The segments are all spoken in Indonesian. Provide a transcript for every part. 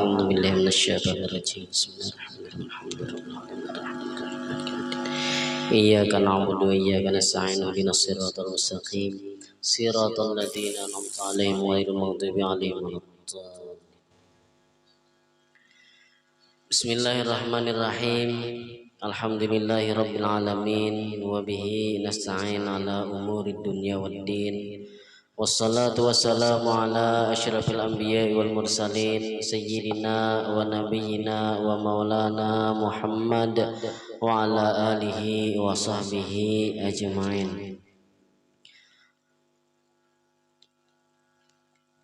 أعوذ بالله من الشيطان الرجيم. بسم الله الرحمن الرحيم. إياك نعبد وإياك نستعين اهدنا الصراط المستقيم صراط الذين أنعمت عليهم غير المغضوب عليهم ولا الضالين. بسم الله الرحمن الرحيم. الحمد لله رب العالمين وبه نستعين على أمور الدنيا والدين والصلاة والسلام على أشرف الأنبياء والمرسلين سيدنا ونبينا ومولانا محمد وعلى آله وصحبه أجمعين.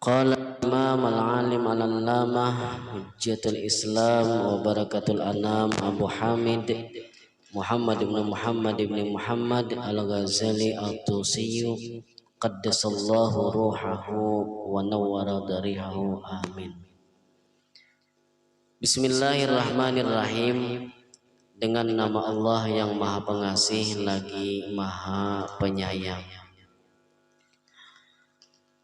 قال الإمام العالم العلامة حجة الإسلام وبركة الأنام أبو حامد محمد بن محمد الغزالي الطوسي qaddasallahu ruhahu wa nawwara darihahu amin. Bismillahirrahmanirrahim. Dengan nama Allah yang maha pengasih lagi maha penyayang.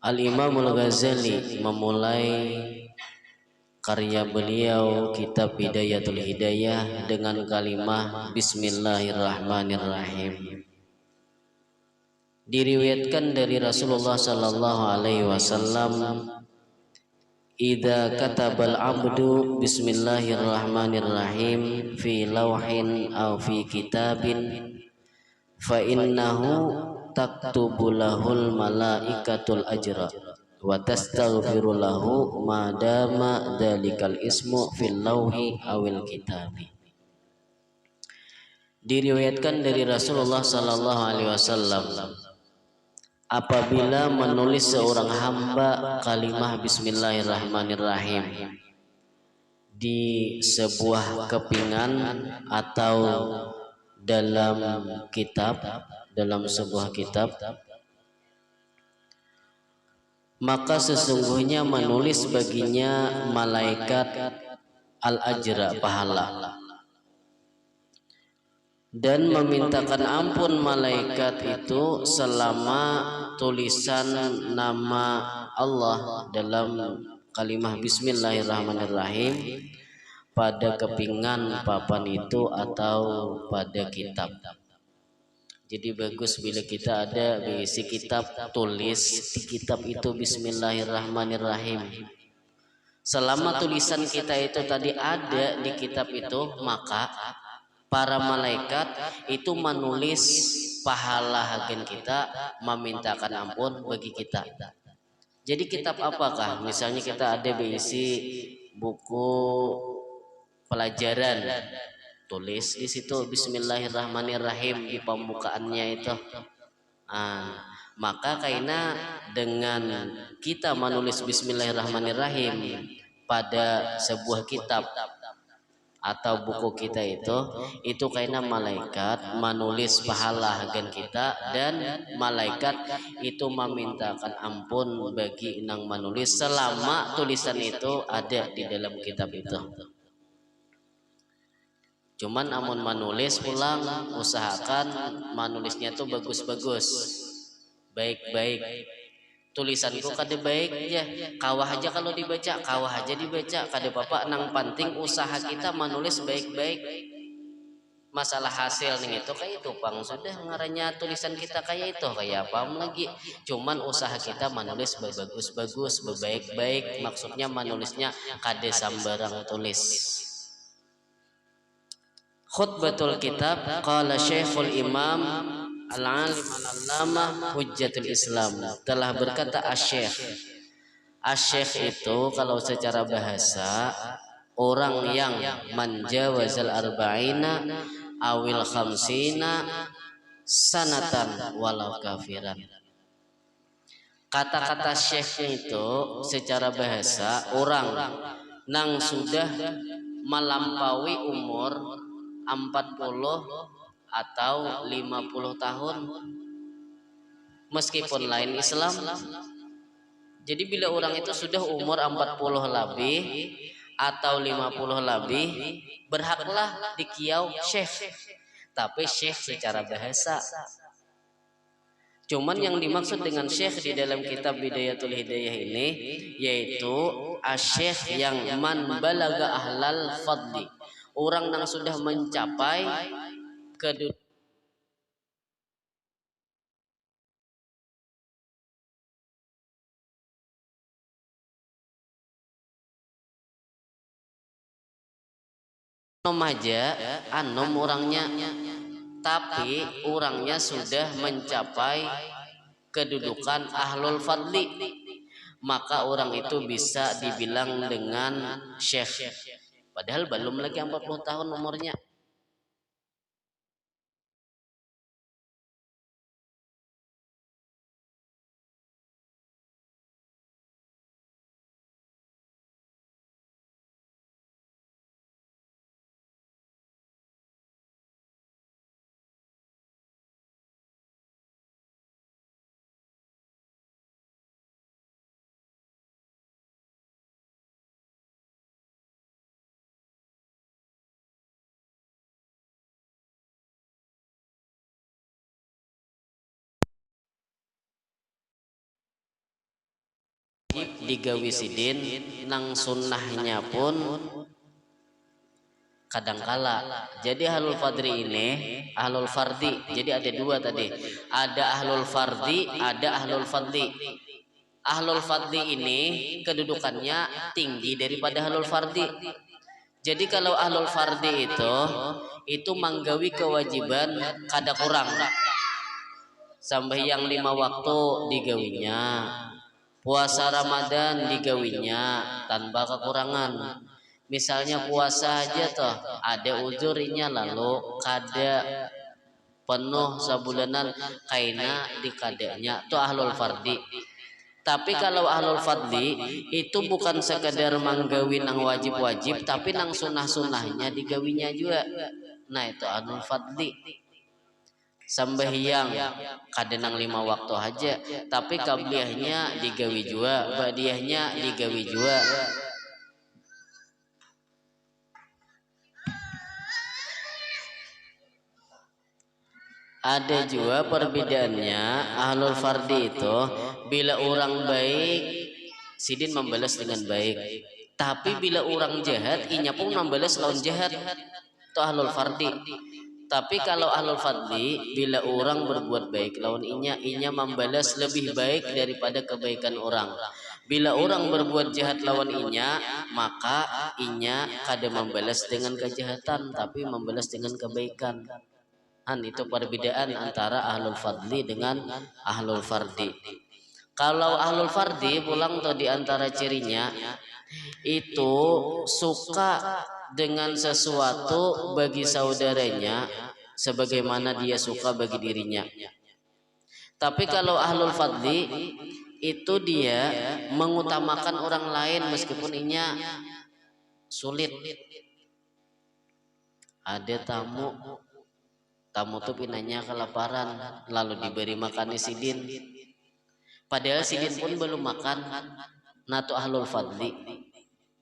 Al-Imam Al-Ghazali memulai karya beliau kitab Hidayatul Hidayah dengan kalimat Bismillahirrahmanirrahim. Diriwayatkan dari Rasulullah sallallahu alaihi wasallam, idza katabal abdu bismillahirrahmanirrahim fi lawhin aw fi kitabin fa innahu taktubu lahul malaikatul ajra wa tastaghfiru lahu ma dama dzalikal ismu fil lawhi awil kitabi. Diriwayatkan dari Rasulullah sallallahu alaihi wasallam, apabila menulis seorang hamba kalimah bismillahirrahmanirrahim di sebuah kepingan atau dalam sebuah kitab, maka sesungguhnya menulis baginya malaikat al-ajra pahala, dan memintakan ampun malaikat itu selama tulisan nama Allah dalam kalimah bismillahirrahmanirrahim pada kepingan papan itu atau pada kitab. Jadi bagus bila kita ada berisi kitab, tulis di kitab itu bismillahirrahmanirrahim. Selama tulisan kita itu tadi ada di kitab itu, maka para malaikat itu menulis pahala hagen kita, memintakan ampun bagi kita. Jadi kitab apakah? Misalnya kita ada berisi buku pelajaran, tulis di situ bismillahirrahmanirrahim di pembukaannya itu. Maka karena dengan kita menulis bismillahirrahmanirrahim pada sebuah kitab atau buku kita itu karena malaikat menulis pahala hagan kita, dan malaikat itu memintakan ampun bagi yang menulis selama tulisan itu ada di dalam kitab itu. Cuman amun menulis pulang, usahakan menulisnya tuh bagus-bagus, baik-baik. Tulisanku kada baik ya, kawah aja kalau dibaca, kawah aja dibaca, kada bapak nang penting usaha kita menulis baik-baik. Masalah hasil nih itu kayak itu pang sudah ngaranya tulisan kita kayak itu kayak apa lagi. Cuman usaha kita menulis bagus-bagus, baik-baik, maksudnya menulisnya kada sambarang tulis. Khutbatul kitab qala Syekhul Imam Al-Alim Al-Allamah Hujjatul Islam, telah berkata Asy-Syekh itu kalau secara bahasa orang yang menjawazal arba'ina awil khamsina sanatan walau kafiran. Kata-kata syekh itu secara bahasa orang nang sudah melampaui umur 40 atau 50 tahun meskipun lain Islam. Jadi bila orang itu sudah umur 40 lebih atau 50 lebih, berhaklah dikiau syekh. Tapi syekh secara bahasa. Cuman yang dimaksud dengan syekh di dalam kitab Bidayatul Hidayah ini yaitu asyekh yang man balaga ahlal fadli, orang yang sudah mencapai kedudukan aja anom orangnya, tapi orangnya sudah mencapai kedudukan ahlul fadli, maka orang itu bisa dibilang dengan syekh padahal belum lagi 40 tahun umurnya. Digawi sidin nang sunnahnya pun kadangkala. Jadi ahlul fadri ini ahlul fardi, jadi ada dua tadi, ada ahlul fardi, ada ahlul fadli. Ahlul fadli ini kedudukannya tinggi daripada ahlul fardi. Jadi kalau ahlul fardi itu manggawi kewajiban kada kurang, sampai yang 5 waktu digawinya, puasa Ramadan digawinya tanpa kekurangan. Misalnya puasa aja toh ada uzurnya lalu kada penuh sebulanan kaina dikadanya tuh ahlul fardi. Tapi kalau ahlul fadli itu bukan sekadar manggawi nang wajib-wajib, tapi nang sunah-sunahnya digawinya juga. Nah itu ahlul fadli. Sembahyang kadang 5 waktu aja, tapi qabliyahnya digawi juga, ba'diyahnya digawi juga. Ada juga perbedaannya, ahlul fardi itu bila orang baik sidin membalas dengan baik, tapi bila orang jahat inya pun membalas lawan jahat, itu ahlul fardi. Tapi kalau ahlul fadli bila orang berbuat baik lawan inya membalas lebih baik daripada kebaikan orang. Bila orang berbuat jahat lawan inya, maka inya kada membalas dengan kejahatan tapi membalas dengan kebaikan. Itu perbedaan antara ahlul fadli dengan ahlul fardi. Kalau ahlul fardi pulang tuh di antara cirinya itu suka dengan sesuatu bagi saudaranya sebagaimana dia suka bagi dirinya. Tapi kalau ahlul fadli itu dia mengutamakan orang lain meskipun inya sulit. Ada tamu tuh pinanya kelaparan lalu diberi makan sidin, padahal sidin pun belum makan. Nah itu ahlul fadli,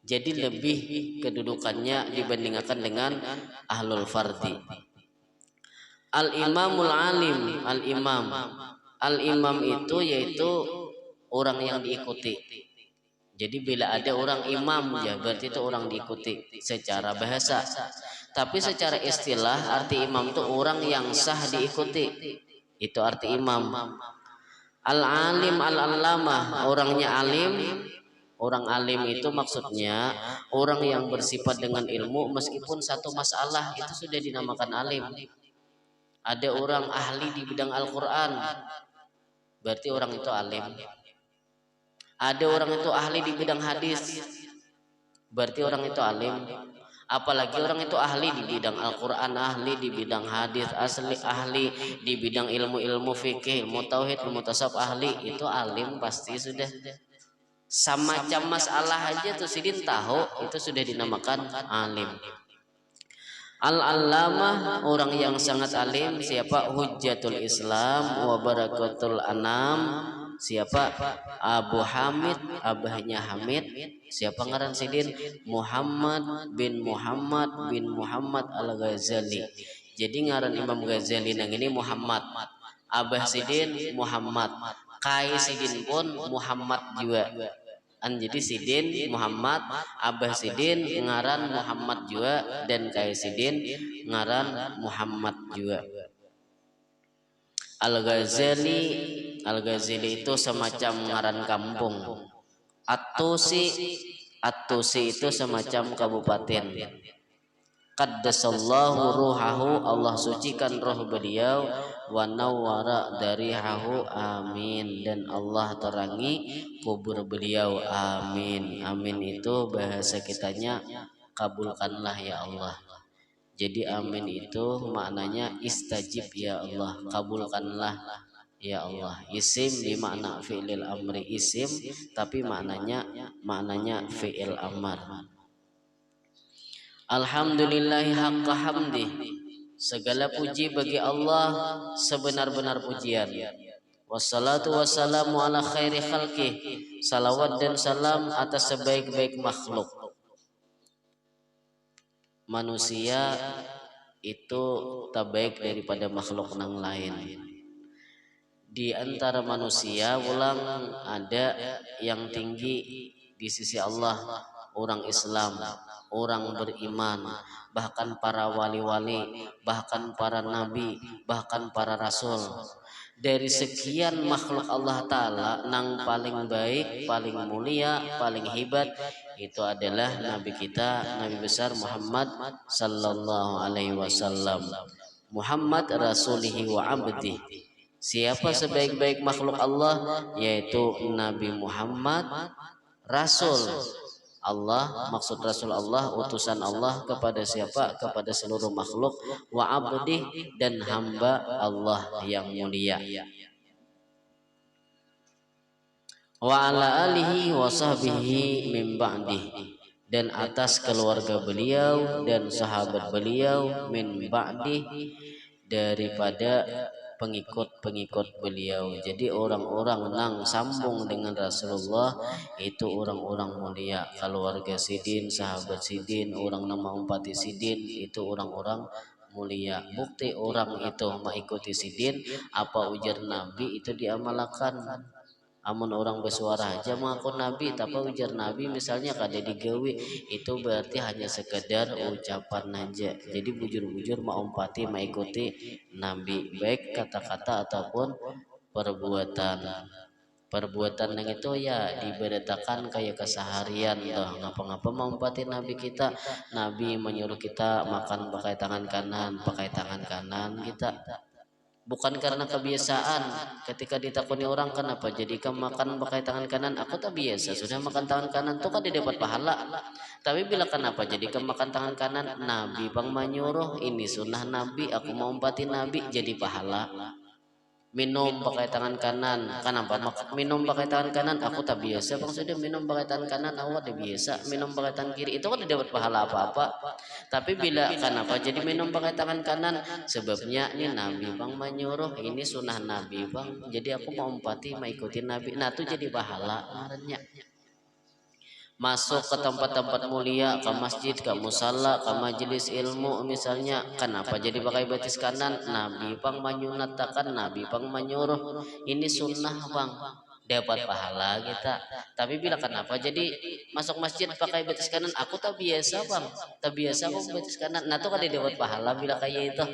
jadi lebih kedudukannya dibandingkan dengan ahlul fardi. Al-imamul alim, al-imam itu yaitu orang yang diikuti. Jadi bila ada orang imam ya berarti itu orang diikuti secara bahasa. Tapi secara istilah arti imam itu orang yang sah diikuti. Itu arti imam. Al-alim al-allamah, orangnya alim. Orang alim itu maksudnya orang yang bersifat dengan ilmu meskipun satu masalah itu sudah dinamakan alim. Ada orang ahli di bidang Al-Quran, berarti orang itu alim. Ada orang itu ahli di bidang hadis, berarti orang itu alim. Apalagi orang itu ahli di bidang Al-Quran, ahli di bidang hadis, ahli di bidang ilmu-ilmu fikih, ilmu tauhid, ilmu tasawuf, ahli, itu alim pasti sudah. Semacam masalah aja tuh sidin tahu, itu sudah dinamakan alim. Al-allamah, orang yang sangat alim, siapa? Hujjatul Islam wa barakatul anam, siapa? Abu Hamid, abahnya Hamid, siapa ngaran sidin? Muhammad bin Muhammad Al-Ghazali. Jadi ngaran Imam Ghazali nang ini Muhammad. Abah Sidin Muhammad, Kai Sidin pun Muhammad juga. Jadi Sidin Muhammad, Abah Sidin ngaran Muhammad juga, dan Kai Sidin ngaran Muhammad juga. Al-Ghazali itu semacam ngaran kampung. At-Tusi itu semacam kabupaten. Qaddasallahu ruhahu, Allah sucikan roh beliau, wa nawwara darihahu, amin, dan Allah terangi kubur beliau, amin. Amin itu bahasa kitanya kabulkanlah ya Allah. Jadi amin itu maknanya istajib ya Allah, kabulkanlah ya Allah. Isim bermakna fi'il amri, isim tapi maknanya fi'il amar. Alhamdulillahi haqqa hamdi, segala puji bagi Allah sebenar-benar pujian. Wassalatu wassalamu ala khairi khalqi, salawat dan salam atas sebaik-baik makhluk. Manusia itu tak baik daripada makhluk yang lain. Di antara manusia ulang ada yang tinggi di sisi Allah, orang Islam, orang beriman, bahkan para wali-wali, bahkan para nabi, bahkan para rasul. Dari sekian makhluk Allah Ta'ala, nang paling baik, paling mulia, paling hebat itu adalah Nabi kita, Nabi besar Muhammad Sallallahu Alaihi Wasallam. Muhammad Rasulihi wa abdih. Siapa sebaik-baik makhluk Allah? Yaitu Nabi Muhammad, Rasul Allah, maksud Rasul Allah, utusan Allah kepada siapa? Kepada seluruh makhluk. Wa abdih, dan hamba Allah yang mulia. Wa ala alihi wa sahbihi min ba'dih, dan atas keluarga beliau dan sahabat beliau, min ba'dih, daripada pengikut-pengikut beliau. Jadi orang-orang nang sambung dengan Rasulullah itu orang-orang mulia. Keluarga Sidin, sahabat Sidin, orang nama umpati Sidin itu orang-orang mulia. Bukti orang itu mengikuti Sidin, apa ujar Nabi itu diamalkan. Amun orang bersuara aja mengaku Nabi, tapi ujar Nabi misalnya kada digawi, itu berarti hanya sekedar ucapan aja. Jadi bujur-bujur mau umpati mengikuti Nabi, baik kata-kata ataupun perbuatan. Perbuatan yang itu ya diberitakan kayak keseharian toh, ngapa-ngapa mau umpati Nabi kita. Nabi menyuruh kita makan pakai tangan kanan, kita bukan karena kebiasaan. Ketika ditakuni orang, kenapa jadi kamu makan pakai tangan kanan? Aku tak biasa, sudah makan tangan kanan tuh kan didapat pahala. Tapi bila kenapa jadi kamu makan tangan kanan? Nabi bang menyuruh, ini sunnah Nabi, aku mau umpati Nabi, jadi pahala. Minum pakai tangan kanan, kenapa minum pakai tangan kanan? Aku tak biasa bang, sudah minum pakai tangan kanan, aku tak biasa minum pakai tangan kiri, itu kan tidak dapat pahala apa-apa. Tapi bila kenapa jadi minum pakai tangan kanan? Sebabnya ini Nabi bang menyuruh, ini sunnah Nabi bang, jadi aku mau umpati mengikuti Nabi, nah itu jadi pahala ngarannya. Masuk ke tempat-tempat mulia, ke masjid, ke musala, ke majelis ilmu misalnya, kenapa jadi pakai batis kanan? Nabi pang menyunatakan, Nabi pang menyuruh, ini sunnah bang, dapat pahala kita. Tapi bila kenapa jadi masuk masjid pakai batis kanan? Aku tak biasa bang, tak biasa aku batis kanan, nah itu kan dapat pahala bila kayak itu.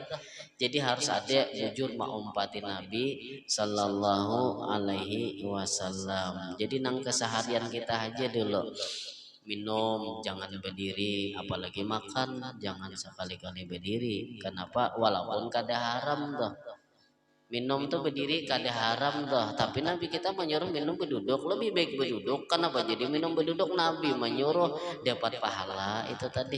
Jadi harus ada jujur maumpati Nabi Sallallahu Alaihi Wasallam. Jadi nang keseharian kita aja dulu, minum jangan berdiri, apalagi makan jangan sekali-kali berdiri. Kenapa? Walaupun kada haram dah. Minum tuh berdiri kada haram dah, tapi Nabi kita menyuruh minum berduduk, lebih baik berduduk. Kenapa jadi minum berduduk? Nabi menyuruh, dapat pahala itu tadi.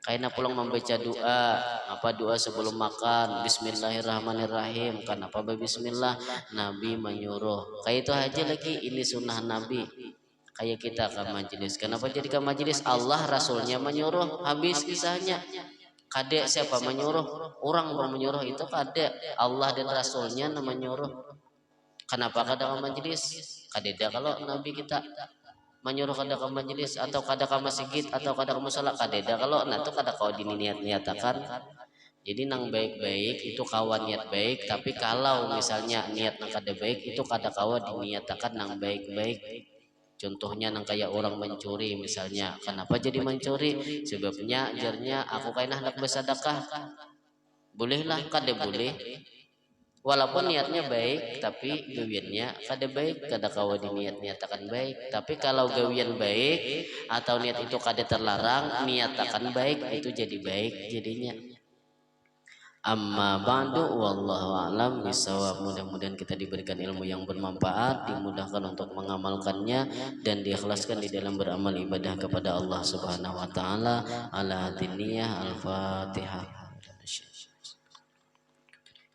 Kaina pulang membaca doa, apa doa sebelum makan, Bismillahirrahmanirrahim. Kenapa Bismillah? Nabi menyuruh. Kayak itu aja lagi, ini sunnah Nabi. Kayak kita ke majelis, kenapa jadi ke majelis? Allah Rasulnya menyuruh, habis kisahnya. Kadek siapa menyuruh? Orang menyuruh itu kadek, Allah dan Rasulnya menyuruh. Kenapa kada ke majelis? Kadeda kalau Nabi kita menyuruh kada ke majelis atau kada ke masjid atau kada ke musala, kadeda kalau nah itu kada kau diniat-niatakan. Jadi nang baik-baik itu kawan niat baik, tapi kalau misalnya niat nang kada baik itu kada kawa diniatakan nang baik-baik. Contohnya nang kayak orang mencuri misalnya, kenapa jadi mencuri? Sebabnya jarnya aku kainah hendak bersedekah. Bolehlah kada boleh. Walaupun niatnya baik, tapi gawiannya kada baik, kada kawa diniat-niatakan baik. Tapi kalau gawian baik atau niat itu kada terlarang, niatakan baik itu jadi baik jadinya. Amma ba'du wallahu a'lam bisawab. Mudah-mudahan kita diberikan ilmu yang bermanfaat, dimudahkan untuk mengamalkannya dan diikhlaskan di dalam beramal ibadah kepada Allah Subhanahu wa taala. Ala diniyah al-Fatihah.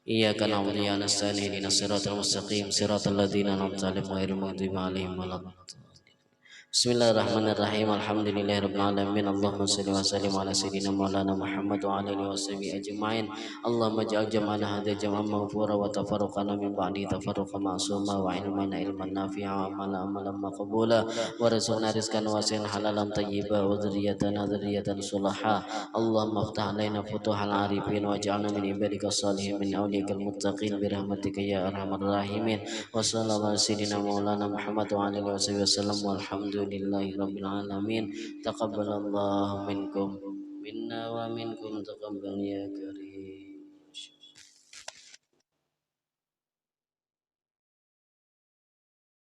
Iyyaka na'budu wa nasta'in ihdinas siratal mustaqim siratal ladzina an'amta 'alaihim ghairil maghdubi 'alaihim waladdallin. Bismillahirrahmanirrahim. Alhamdulillahirabbil alamin. Allahumma shalli wa sallim ala sayyidina maulana Muhammad wa ala alihi washabihi ajmain. Allahumma ij'al jam'ana hadha jam'an maghfura wa tafarruqana min ba'di tafarruqan ma'suma wa ilman nafi'a wa amalan maqbula wa rizqna rizqan wasi'an halalan tayyiban wa dzurriyyatan shaliha. Allahumma iftah 'alaina futuhal arifin waj'alna min ibadika shalihin min awliyakal muttaqin bi rahmatika ya arhamar rahimin. Wa sallallahu ala sayyidina maulana Muhammad wa alihi wasallam walhamdulillahi rabbil alamin. Taqabbalallahu minkum minna wa minkum taqabbal ya karim.